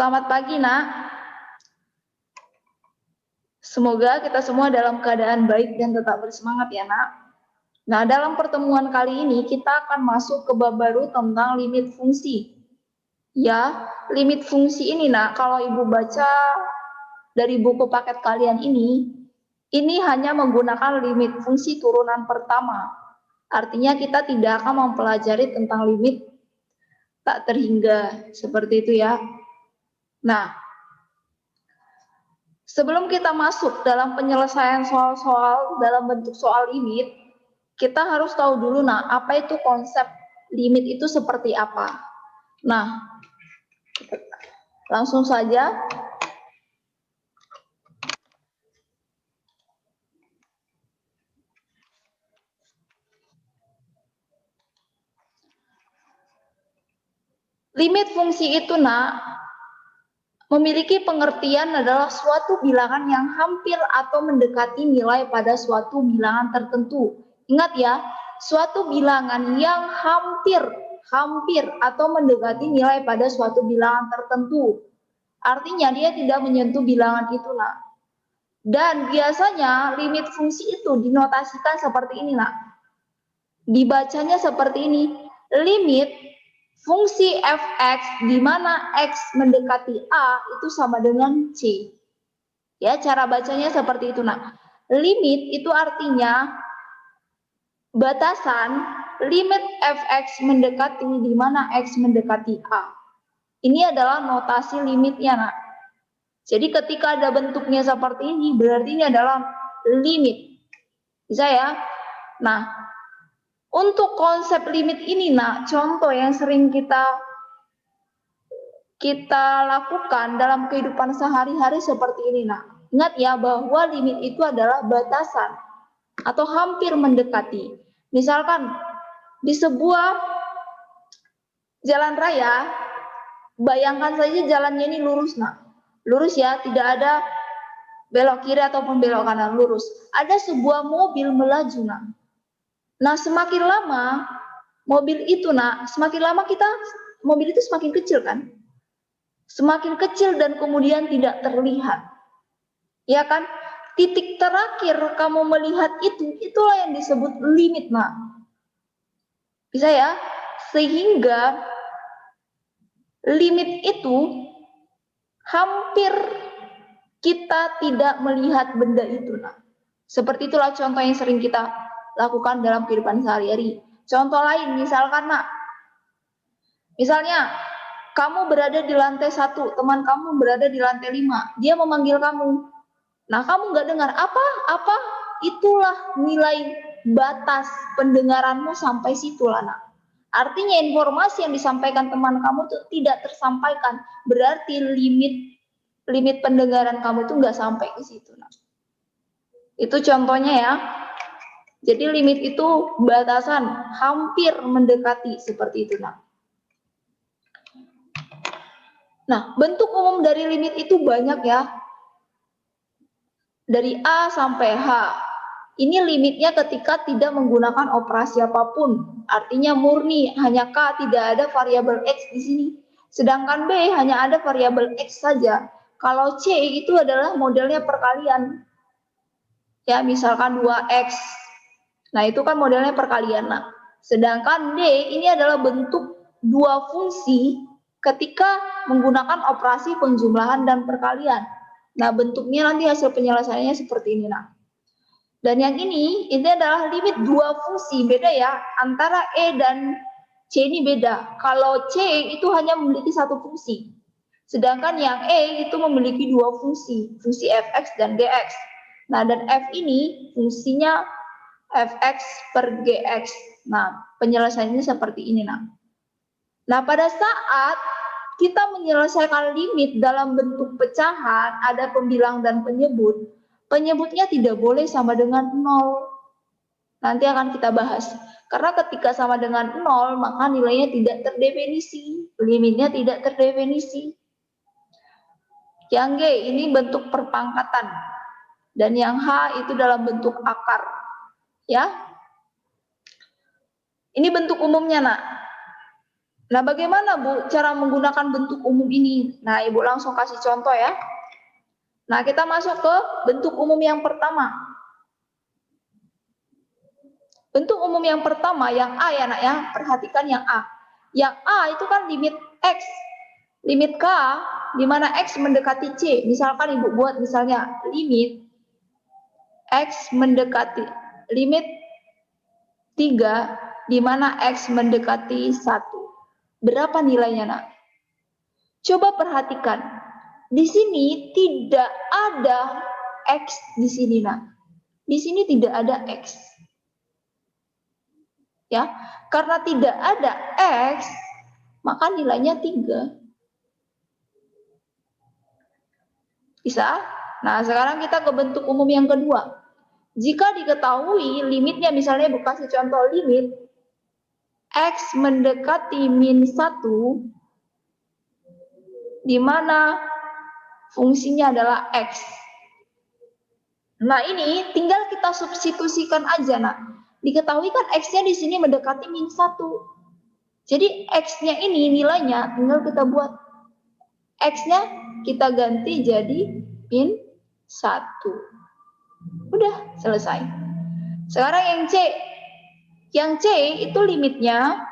Selamat pagi, Nak. Semoga kita semua dalam keadaan baik dan tetap bersemangat ya, Nak. Nah, dalam pertemuan kali ini kita akan masuk ke bab baru tentang limit fungsi. Ya, limit fungsi ini, Nak, kalau Ibu baca dari buku paket kalian ini hanya menggunakan limit fungsi turunan pertama. Artinya kita tidak akan mempelajari tentang limit tak terhingga, seperti itu ya. Nah, sebelum kita masuk dalam penyelesaian soal-soal dalam bentuk soal limit, kita harus tahu dulu, nah, apa itu konsep limit itu seperti apa. Nah, langsung saja. Limit fungsi itu, Nak, memiliki pengertian adalah suatu bilangan yang hampir atau mendekati nilai pada suatu bilangan tertentu. Ingat ya, suatu bilangan yang hampir atau mendekati nilai pada suatu bilangan tertentu. Artinya dia tidak menyentuh bilangan itu, Nak. Dan biasanya limit fungsi itu dinotasikan seperti ini, Nak. Dibacanya seperti ini. Limit fungsi fx di mana x mendekati a itu sama dengan c. Ya, cara bacanya seperti itu, Nak. Limit itu artinya batasan limit fx mendekati di mana x mendekati a. Ini adalah notasi limitnya, Nak. Jadi ketika ada bentuknya seperti ini, berarti ini adalah limit. Bisa ya? Nah, untuk konsep limit ini, Nak, contoh yang sering kita lakukan dalam kehidupan sehari-hari seperti ini, Nak. Ingat ya, bahwa limit itu adalah batasan atau hampir mendekati. Misalkan di sebuah jalan raya, bayangkan saja jalannya ini lurus, Nak. Lurus ya, tidak ada belok kiri ataupun belok kanan, lurus. Ada sebuah mobil melaju, Nak. Nah, semakin lama mobil itu, Nak, semakin lama mobil itu semakin kecil kan? Semakin kecil dan kemudian tidak terlihat. Ya kan? Titik terakhir kamu melihat itulah yang disebut limit, Nak. Bisa ya? Sehingga limit itu hampir kita tidak melihat benda itu, Nak. Seperti itulah contoh yang sering kita lakukan dalam kehidupan sehari-hari. Contoh lain, misalkan, Nak, misalnya kamu berada di lantai 1, teman kamu berada di lantai 5, dia memanggil kamu. Nah, kamu nggak dengar apa, itulah nilai batas pendengaranmu sampai situlah, Nak. Artinya informasi yang disampaikan teman kamu itu tidak tersampaikan, berarti limit pendengaran kamu itu nggak sampai ke situ, Nak. Itu contohnya ya. Jadi limit itu batasan hampir mendekati seperti itu, Nak. Nah, bentuk umum dari limit itu banyak ya. Dari A sampai H. Ini limitnya ketika tidak menggunakan operasi apapun. Artinya murni, hanya K, tidak ada variabel X di sini. Sedangkan B hanya ada variabel X saja. Kalau C itu adalah modelnya perkalian. Ya, misalkan 2X. Nah, itu kan modelnya perkalian. Nah, sedangkan D ini adalah bentuk dua fungsi ketika menggunakan operasi penjumlahan dan perkalian. Nah, bentuknya nanti hasil penyelesaiannya seperti ini, Nah. Dan yang ini adalah limit dua fungsi, beda ya, antara E dan C ini beda. Kalau C itu hanya memiliki satu fungsi, sedangkan yang E itu memiliki dua fungsi fx dan gx. Nah, dan F ini fungsinya fx per gx. Nah, penyelesaiannya seperti ini, Nah, pada saat kita menyelesaikan limit dalam bentuk pecahan, ada pembilang dan penyebut. Penyebutnya tidak boleh sama dengan 0. Nanti akan kita bahas. Karena ketika sama dengan 0, maka nilainya tidak terdefinisi. Limitnya tidak terdefinisi. Yang G ini bentuk perpangkatan. Dan yang H itu dalam bentuk akar. Ya. Ini bentuk umumnya, Nak. Nah, bagaimana Bu cara menggunakan bentuk umum ini? Nah, Ibu langsung kasih contoh ya. Nah, kita masuk ke bentuk umum yang pertama. Bentuk umum yang pertama, yang A ya nak ya, perhatikan yang A. Yang A itu kan limit X, limit K, di mana X mendekati C. Misalkan Ibu buat misalnya limit X mendekati, limit 3, di mana X mendekati 1. Berapa nilainya nak? Coba perhatikan, di sini tidak ada X di sini nak. Di sini tidak ada X. Ya, karena tidak ada X, maka nilainya 3. Bisa? Nah, sekarang kita ke bentuk umum yang kedua. Jika diketahui limitnya, misalnya Ibu kasih contoh limit X mendekati min 1, di mana fungsinya adalah X. Nah, ini tinggal kita substitusikan aja, nak. Diketahui kan X-nya di sini mendekati min 1. Jadi X-nya ini nilainya tinggal kita buat. X-nya kita ganti jadi min 1. Udah, selesai. Sekarang yang C. Yang C itu limitnya,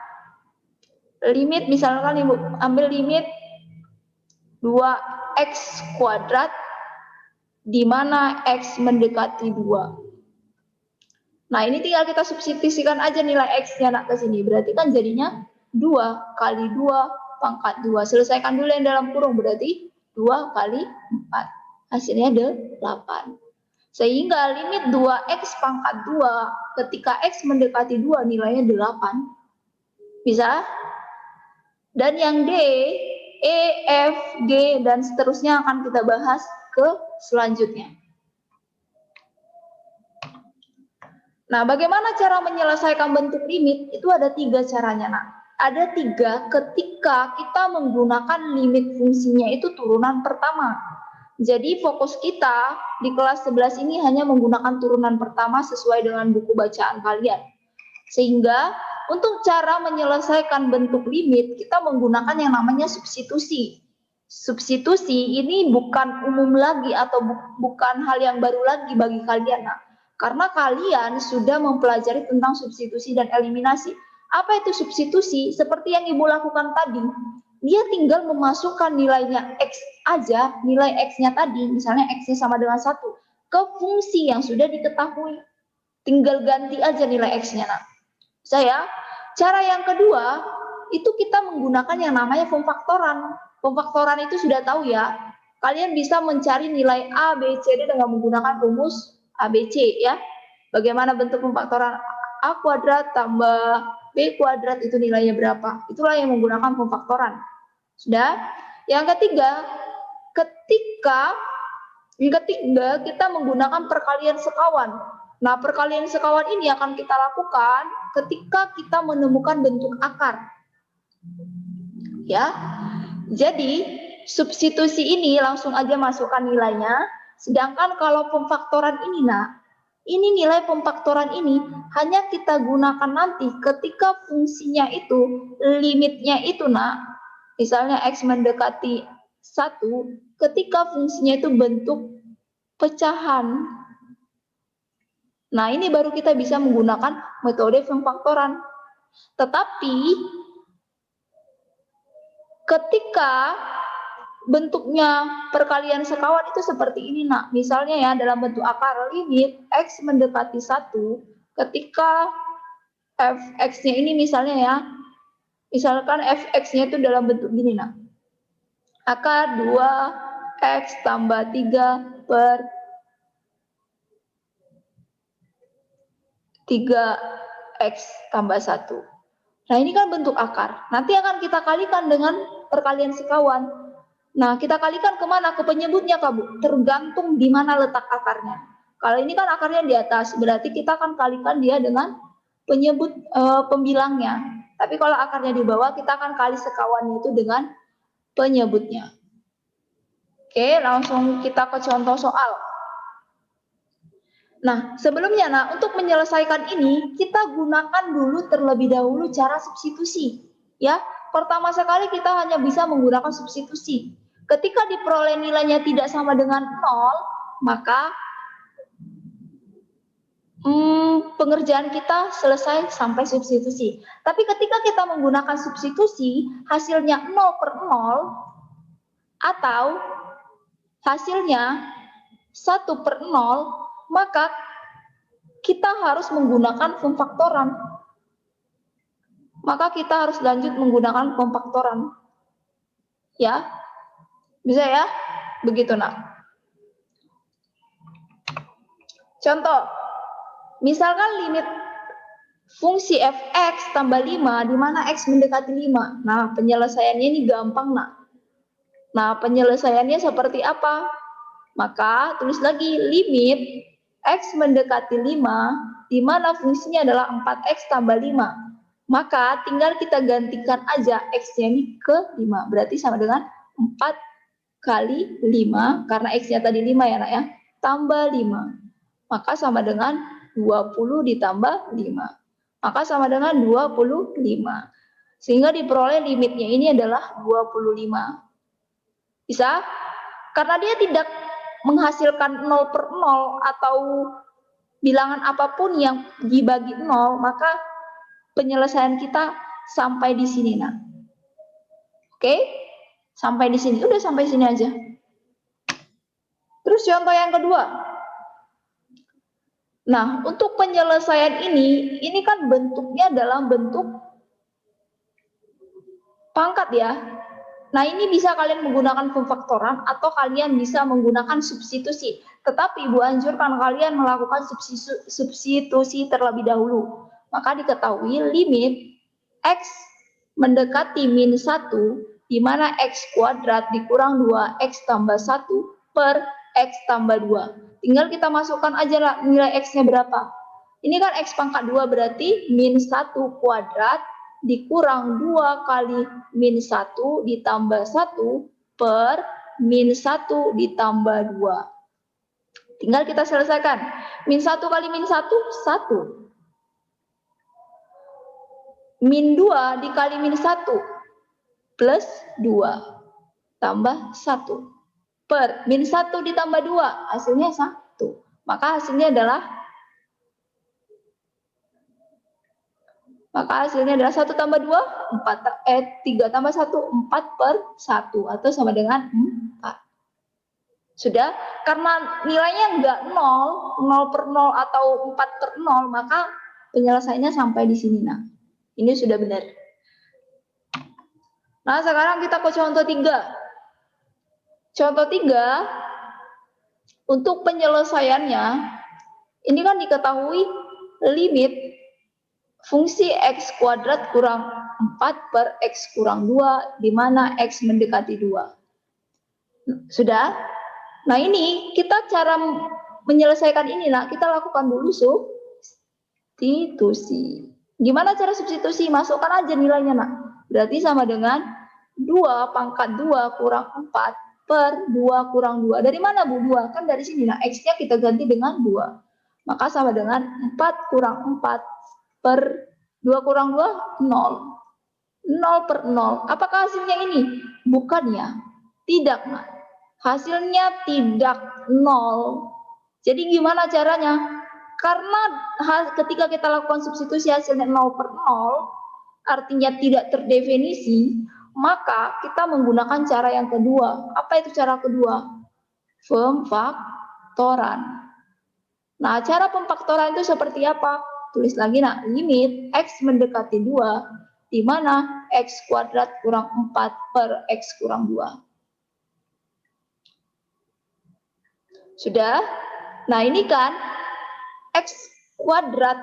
limit misalkan Ibu ambil limit 2x kuadrat, di mana X mendekati 2. Nah, ini tinggal kita substitusikan aja nilai X-nya nak ke sini. Berarti kan jadinya 2 kali 2 pangkat 2. Selesaikan dulu yang dalam kurung, berarti 2 kali 4. Hasilnya 8. Sehingga limit 2x pangkat 2 ketika X mendekati 2 nilainya 8. Bisa? Dan yang D, E, F, G, dan seterusnya akan kita bahas ke selanjutnya. Nah, bagaimana cara menyelesaikan bentuk limit? Itu ada 3 caranya, nak. Ada 3 ketika kita menggunakan limit fungsinya itu turunan pertama. Jadi fokus kita di kelas 11 ini hanya menggunakan turunan pertama sesuai dengan buku bacaan kalian. Sehingga untuk cara menyelesaikan bentuk limit, kita menggunakan yang namanya substitusi. Substitusi ini bukan umum lagi atau bukan hal yang baru lagi bagi kalian, nah. Karena kalian sudah mempelajari tentang substitusi dan eliminasi. Apa itu substitusi? Seperti yang Ibu lakukan tadi. Dia tinggal memasukkan nilainya X aja, nilai X-nya tadi, misalnya X-nya sama dengan 1, ke fungsi yang sudah diketahui. Tinggal ganti aja nilai X-nya. Nah, cara yang kedua, itu kita menggunakan yang namanya pemfaktoran. Pemfaktoran itu sudah tahu ya. Kalian bisa mencari nilai A, B, C, D dengan menggunakan rumus ABC ya. Bagaimana bentuk pemfaktoran? A kuadrat tambah B kuadrat itu nilainya berapa? Itulah yang menggunakan pemfaktoran. Sudah? Yang ketiga, ketika kita menggunakan perkalian sekawan. Nah, perkalian sekawan ini akan kita lakukan ketika kita menemukan bentuk akar. Ya. Jadi, substitusi ini langsung aja masukkan nilainya. Sedangkan kalau pemfaktoran ini, nah, ini nilai pemfaktoran ini hanya kita gunakan nanti ketika fungsinya itu, limitnya itu, nah, misalnya X mendekati 1, ketika fungsinya itu bentuk pecahan. Nah, ini baru kita bisa menggunakan metode pemfaktoran. Tetapi, ketika bentuknya perkalian sekawan itu seperti ini, nak. Misalnya ya, dalam bentuk akar limit X mendekati 1, ketika fx-nya ini misalnya ya, misalkan fx-nya itu dalam bentuk gini, nak. Akar 2x tambah 3 per 3x tambah 1. Nah, ini kan bentuk akar. Nanti akan kita kalikan dengan perkalian sekawan. Nah, kita kalikan kemana? Ke penyebutnya, Kak Bu. Tergantung di mana letak akarnya. Kalau ini kan akarnya di atas, berarti kita akan kalikan dia dengan penyebut pembilangnya. Tapi kalau akarnya di bawah, kita akan kali sekawannya itu dengan penyebutnya. Oke, langsung kita ke contoh soal. Nah, sebelumnya, nah, untuk menyelesaikan ini, kita gunakan dulu terlebih dahulu cara substitusi. Ya, Pertama sekali kita hanya bisa menggunakan substitusi. Ketika diperoleh nilainya tidak sama dengan 0, maka pengerjaan kita selesai sampai substitusi. Tapi ketika kita menggunakan substitusi, hasilnya 0/0 atau hasilnya 1/0, maka kita harus menggunakan pemfaktoran. Maka kita harus lanjut menggunakan pemfaktoran. Ya, bisa ya? Begitu, nak. Contoh, misalkan limit fungsi f(x) tambah 5, di mana x mendekati 5. Nah, penyelesaiannya ini gampang, nak. Nah, penyelesaiannya seperti apa? Maka, tulis lagi, limit x mendekati 5, di mana fungsinya adalah 4x tambah 5. Maka, tinggal kita gantikan aja x-nya ini ke 5. Berarti sama dengan 4 kali 5, karena x-nya tadi 5 ya, nak ya, tambah 5. Maka sama dengan 20 ditambah 5. Maka sama dengan 25. Sehingga diperoleh limitnya ini adalah 25. Bisa? Karena dia tidak menghasilkan 0/0 atau bilangan apapun yang dibagi 0, maka penyelesaian kita sampai di sini, nak. Oke? Sampai di sini. Udah sampai sini aja. Terus contoh yang kedua. Nah, untuk penyelesaian ini kan bentuknya dalam bentuk pangkat ya. Nah, ini bisa kalian menggunakan pemfaktoran atau kalian bisa menggunakan substitusi. Tetapi Ibu anjurkan kalian melakukan substitusi terlebih dahulu. Maka diketahui limit x mendekati min 1, di mana x kuadrat dikurang 2x tambah 1 per x tambah 2. Tinggal kita masukkan aja lah nilai x-nya berapa. Ini kan x pangkat 2 berarti min 1 kuadrat dikurang 2 kali min 1 ditambah 1 per min 1 ditambah 2. Tinggal kita selesaikan. Min 1 kali min 1, 1. Min 2 dikali min 1 plus 2 tambah 1 per min 1 ditambah 2 hasilnya 1. Maka hasilnya adalah 1 tambah 2 3 tambah 1 4 per 1 atau sama dengan 4. Sudah, karena nilainya enggak 0/0 atau 4/0, maka penyelesaiannya sampai di sini, nah. Ini sudah benar. Nah, sekarang kita ke contoh 3. Contoh 3, untuk penyelesaiannya, ini kan diketahui limit fungsi x kuadrat kurang 4 per x kurang 2, di mana x mendekati 2. Sudah? Nah, ini kita cara menyelesaikan ini, nah, kita lakukan dulu substitusi. Gimana cara substitusi? Masukkan aja nilainya, nak. Berarti sama dengan 2 pangkat 2 kurang 4 per 2 kurang 2. Dari mana, Bu? 2? Kan dari sini. Nah, x-nya kita ganti dengan 2. Maka sama dengan 4 kurang 4 per 2 kurang 2, 0. 0/0. Apakah hasilnya ini? Bukan ya. Tidak, nak. Hasilnya tidak 0. Jadi gimana caranya? Karena ketika kita lakukan substitusi hasilnya 0/0, artinya tidak terdefinisi, maka kita menggunakan cara yang kedua. Apa itu cara kedua? Pemfaktoran. Nah, cara pemfaktoran itu seperti apa? Tulis lagi, nak, limit x mendekati 2, di mana x kuadrat kurang 4 per x kurang 2. Sudah? Nah, ini kan x kuadrat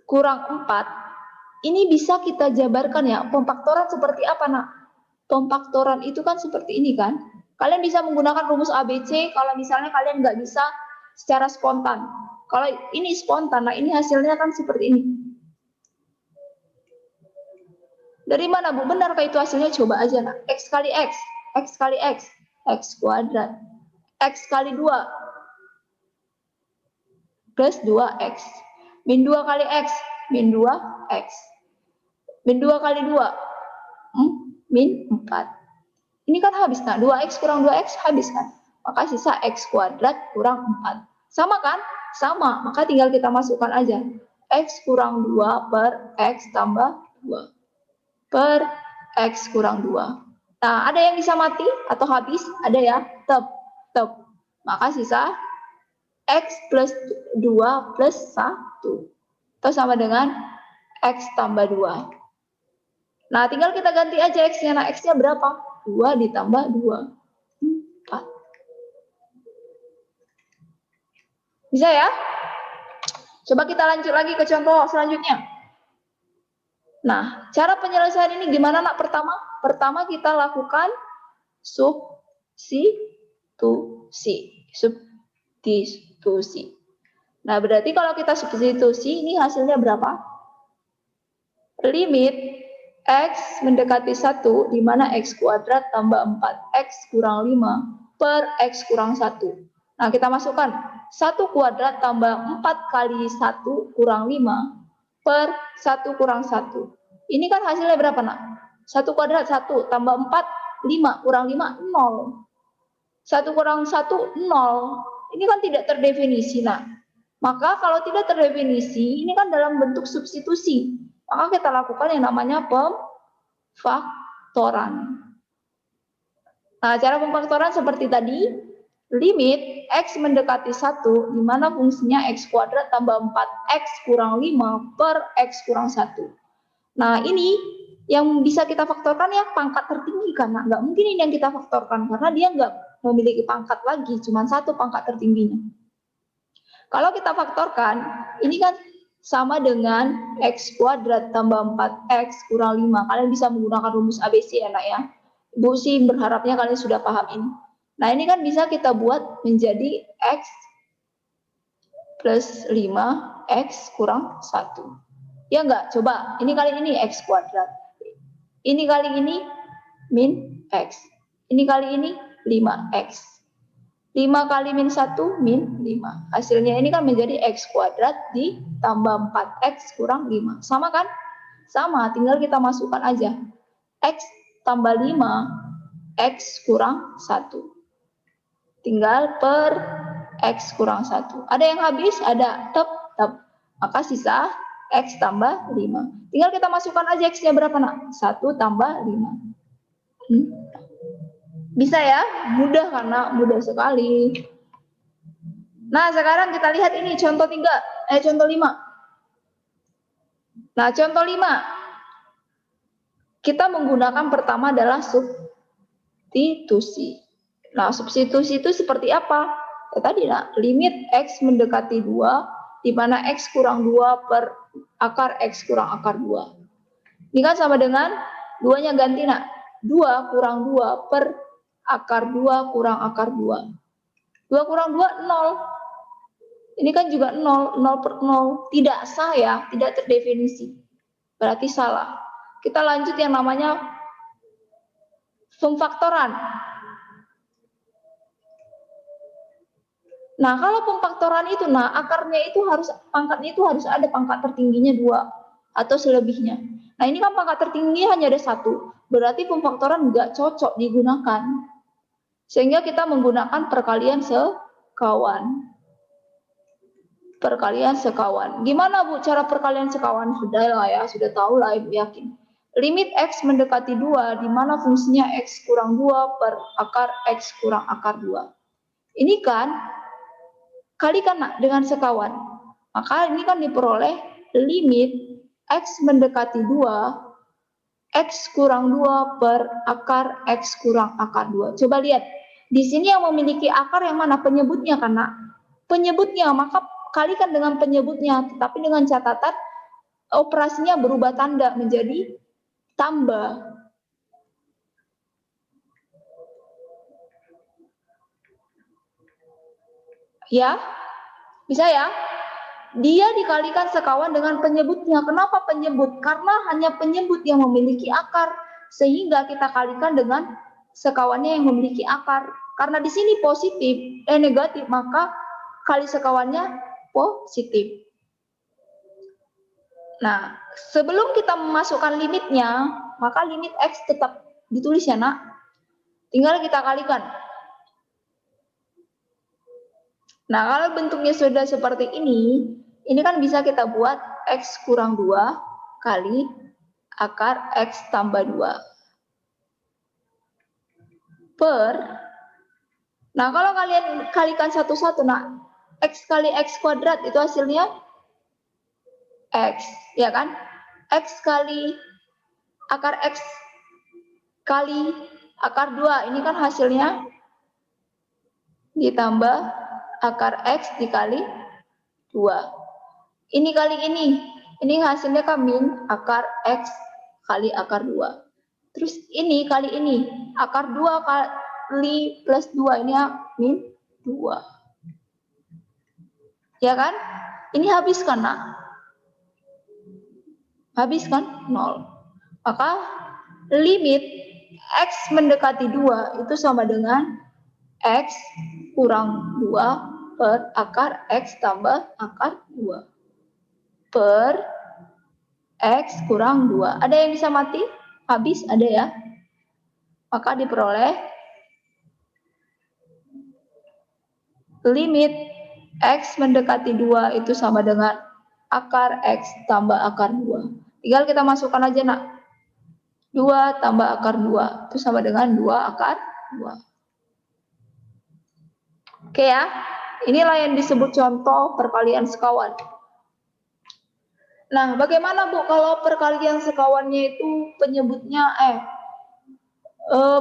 kurang 4, ini bisa kita jabarkan ya. Pemfaktoran seperti apa, nak? Pemfaktoran itu kan seperti ini kan. Kalian bisa menggunakan rumus ABC kalau misalnya kalian nggak bisa secara spontan. Kalau ini spontan, nah ini hasilnya kan seperti ini. Dari mana, Bu? Benarkah itu hasilnya? Coba aja, nak. X kali X, X kali X, X kuadrat. X kali 2 plus 2x. Min 2 kali x, min 2x. Min 2 kali 2, min 4. Ini kan habis, nah 2x kurang 2x habis kan, maka sisa x kuadrat kurang 4. Sama kan? Sama, maka tinggal kita masukkan aja. X kurang 2 per x tambah 2 per x kurang 2. Nah, ada yang bisa mati atau habis? Ada ya, tetap. Maka sisa x plus 2 plus 1. Itu sama dengan x tambah 2. Nah, tinggal kita ganti aja x-nya. Nah, x-nya berapa? 2 ditambah 2. 4. Bisa ya? Coba kita lanjut lagi ke contoh selanjutnya. Nah, cara penyelesaian ini gimana nak? Pertama kita lakukan substitusi. Nah, berarti kalau kita substitusi, ini hasilnya berapa? Limit x mendekati 1, di mana x kuadrat tambah 4x kurang 5 per x kurang 1. Nah, kita masukkan 1 kuadrat tambah 4 kali 1 kurang 5 per 1 kurang 1. Ini kan hasilnya berapa, nak? 1 kuadrat 1, tambah 4, 5, kurang 5, 0. 1 kurang 1, 0. Ini kan tidak terdefinisi, nak. Maka kalau tidak terdefinisi, ini kan dalam bentuk substitusi. Maka kita lakukan yang namanya pemfaktoran. Nah, cara pemfaktoran seperti tadi, limit x mendekati 1, di mana fungsinya x kuadrat tambah 4x kurang 5 per x kurang 1. Nah, ini yang bisa kita faktorkan ya pangkat tertinggi, karena nggak mungkin ini yang kita faktorkan, karena dia nggak memiliki pangkat lagi, cuma satu pangkat tertingginya. Kalau kita faktorkan, ini kan sama dengan x kuadrat tambah 4x kurang 5. Kalian bisa menggunakan rumus ABC ya, nak ya. Ibu sih berharapnya kalian sudah paham ini. Nah, ini kan bisa kita buat menjadi x plus 5x kurang 1. Ya enggak? Coba, ini kali ini x kuadrat. Ini kali ini min x. Ini kali ini 5x. 5 kali min 1, min 5. Hasilnya ini kan menjadi x kuadrat ditambah 4x kurang 5. Sama kan? Sama, tinggal kita masukkan aja. X tambah 5, x kurang 1. Tinggal per x kurang 1. Ada yang habis? Ada. Tetap. Maka sisa x tambah 5. Tinggal kita masukkan aja x-nya berapa, nak? 1 tambah 5. Bisa ya? Mudah, karena mudah sekali. Nah, sekarang kita lihat ini contoh 5. Nah, contoh 5. Kita menggunakan pertama adalah substitusi. Nah, substitusi itu seperti apa? Ya, tadi, nah, limit x mendekati 2, di mana x kurang 2 per akar x kurang akar 2. Ini kan sama dengan 2-nya ganti, nak. 2 kurang 2 per akar 2 kurang akar 2. 2 kurang 2, 0. Ini kan juga 0, 0 per 0. Tidak sah ya, tidak terdefinisi. Berarti salah. Kita lanjut yang namanya pemfaktoran. Nah, kalau pemfaktoran itu, nah akarnya itu harus, pangkatnya itu harus ada pangkat tertingginya 2 atau selebihnya. Nah, ini kan pangkat tertingginya hanya ada 1. Berarti pemfaktoran nggak cocok digunakan. Sehingga kita menggunakan perkalian sekawan. Perkalian sekawan. Gimana, Bu, cara perkalian sekawan? Sudah lah ya, sudah tahu lah, Ibu yakin. Limit x mendekati 2, di mana fungsinya x kurang 2 per akar x kurang akar 2. Ini kan, kalikan, nak, dengan sekawan. Maka ini kan diperoleh limit x mendekati 2, x kurang 2 per akar x kurang akar 2. Coba lihat, di sini yang memiliki akar yang mana? Penyebutnya, karena penyebutnya, maka kalikan dengan penyebutnya, tetapi dengan catatan operasinya berubah tanda menjadi tambah. Ya, bisa ya? Dia dikalikan sekawan dengan penyebutnya. Kenapa penyebut? Karena hanya penyebut yang memiliki akar, sehingga kita kalikan dengan sekawannya yang memiliki akar. Karena di sini positif, negatif, maka kali sekawannya positif. Nah, sebelum kita memasukkan limitnya, maka limit X tetap ditulis ya nak. Tinggal kita kalikan. Nah, kalau bentuknya sudah seperti ini kan bisa kita buat X kurang 2 kali akar X tambah 2 per. Nah, kalau kalian kalikan satu-satu, nah, X kali X kuadrat itu hasilnya X, ya kan? X kali akar X kali akar 2, ini kan hasilnya ditambah akar X dikali 2. Ini kali ini hasilnya kan min akar X kali akar 2. Terus ini kali ini, akar 2 kali plus 2, ini min 2. Ya kan? Ini habis kan, nak? Habis kan? 0. Maka limit X mendekati 2 itu sama dengan X kurang 2 per akar X tambah akar 2 per X kurang 2. Ada yang bisa mati? Habis? Ada ya? Maka diperoleh limit X mendekati 2 itu sama dengan akar X tambah akar 2. Tinggal kita masukkan aja, nak. 2 tambah akar 2 itu sama dengan 2 akar 2. Oke ya, inilah yang disebut contoh perkalian sekawan. Nah, bagaimana Bu kalau perkalian sekawannya itu penyebutnya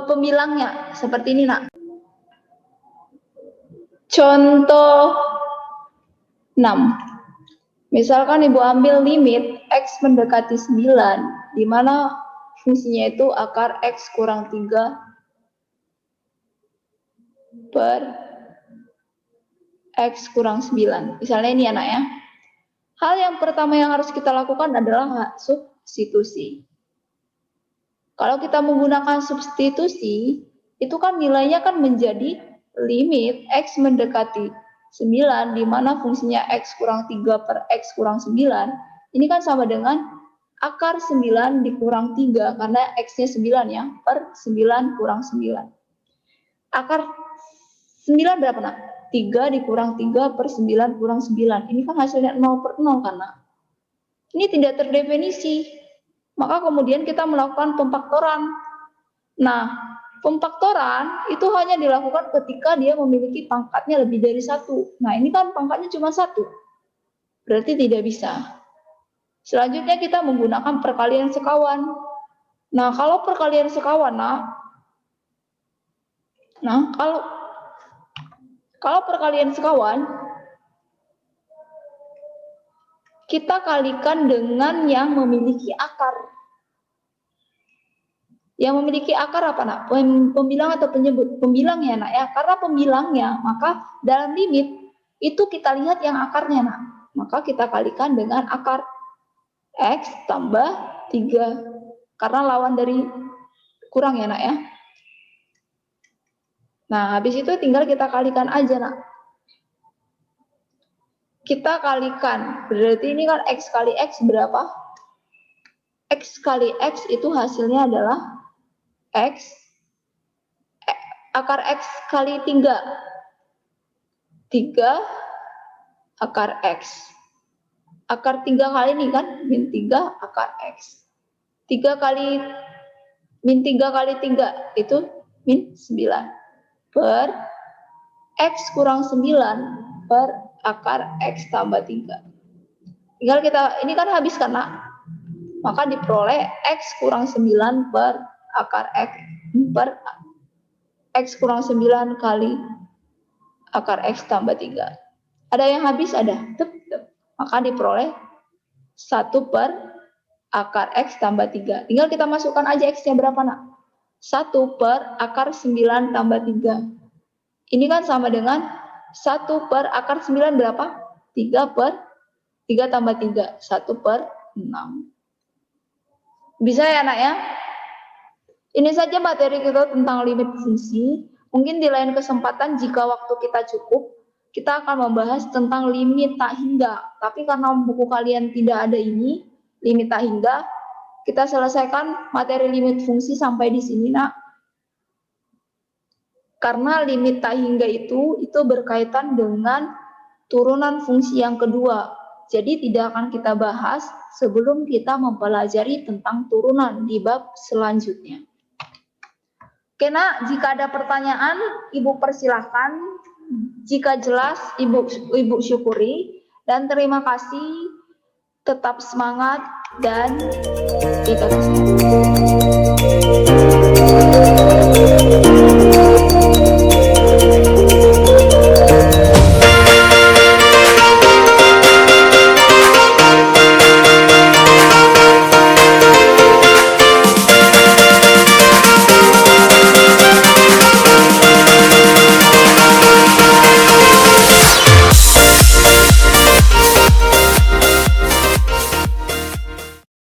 pembilangnya seperti ini, nak. Contoh 6. Misalkan Ibu ambil limit X mendekati 9, di mana fungsinya itu akar X kurang 3 per X kurang 9. Misalnya ini anak ya. Hal yang pertama yang harus kita lakukan adalah substitusi. Kalau kita menggunakan substitusi, itu kan nilainya kan menjadi limit X mendekati 9, di mana fungsinya X kurang 3 per X kurang 9, ini kan sama dengan akar 9 dikurang 3, karena X-nya 9 ya, per 9 kurang 9. Akar 9 berapa, nak? 3 dikurang 3 per 9 kurang 9. Ini kan hasilnya 0 per 0, karena ini tidak terdefinisi. Maka kemudian kita melakukan pemfaktoran. Nah, pemfaktoran itu hanya dilakukan ketika dia memiliki pangkatnya lebih dari 1. Nah, ini kan pangkatnya cuma 1. Berarti tidak bisa. Selanjutnya kita menggunakan perkalian sekawan. Nah, kalau perkalian sekawan, kalau perkalian sekawan, kita kalikan dengan yang memiliki akar. Yang memiliki akar apa, nak? Pembilang atau penyebut? Pembilang ya, nak ya. Karena pembilangnya, maka dalam limit itu kita lihat yang akarnya, nak. Maka kita kalikan dengan akar X tambah 3. Karena lawan dari kurang ya, nak ya. Nah, habis itu tinggal kita kalikan aja, nak. Kita kalikan, berarti ini kan X kali X berapa? X kali X itu hasilnya adalah X, akar X kali 3. 3 akar X. Akar 3 kali ini kan, min 3 akar X. 3 kali, min 3 kali 3, itu min 9. Per X kurang 9 per akar X tambah 3. Tinggal kita, ini kan habis kan, nak? Maka diperoleh X kurang 9 per akar X per X kurang 9 kali akar X tambah 3. Ada yang habis? Ada. Maka diperoleh 1 per akar X tambah 3. Tinggal kita masukkan aja X-nya berapa, nak? 1 per akar 9 tambah 3. Ini kan sama dengan 1 per akar 9 berapa? 3 per 3 tambah 3. 1 per 6. Bisa ya, nak ya? Ini saja materi kita tentang limit fungsi. Mungkin di lain kesempatan jika waktu kita cukup, kita akan membahas tentang limit tak hingga. Tapi karena buku kalian tidak ada ini, limit tak hingga, Kita selesaikan materi limit fungsi sampai di sini, Nak. Karena limit tak hingga itu berkaitan dengan turunan fungsi yang kedua. Jadi tidak akan kita bahas sebelum kita mempelajari tentang turunan di bab selanjutnya. Oke, Nak, jika ada pertanyaan, Ibu persilahkan. Jika jelas, Ibu syukuri. Dan terima kasih. Tetap semangat dan kita bersama.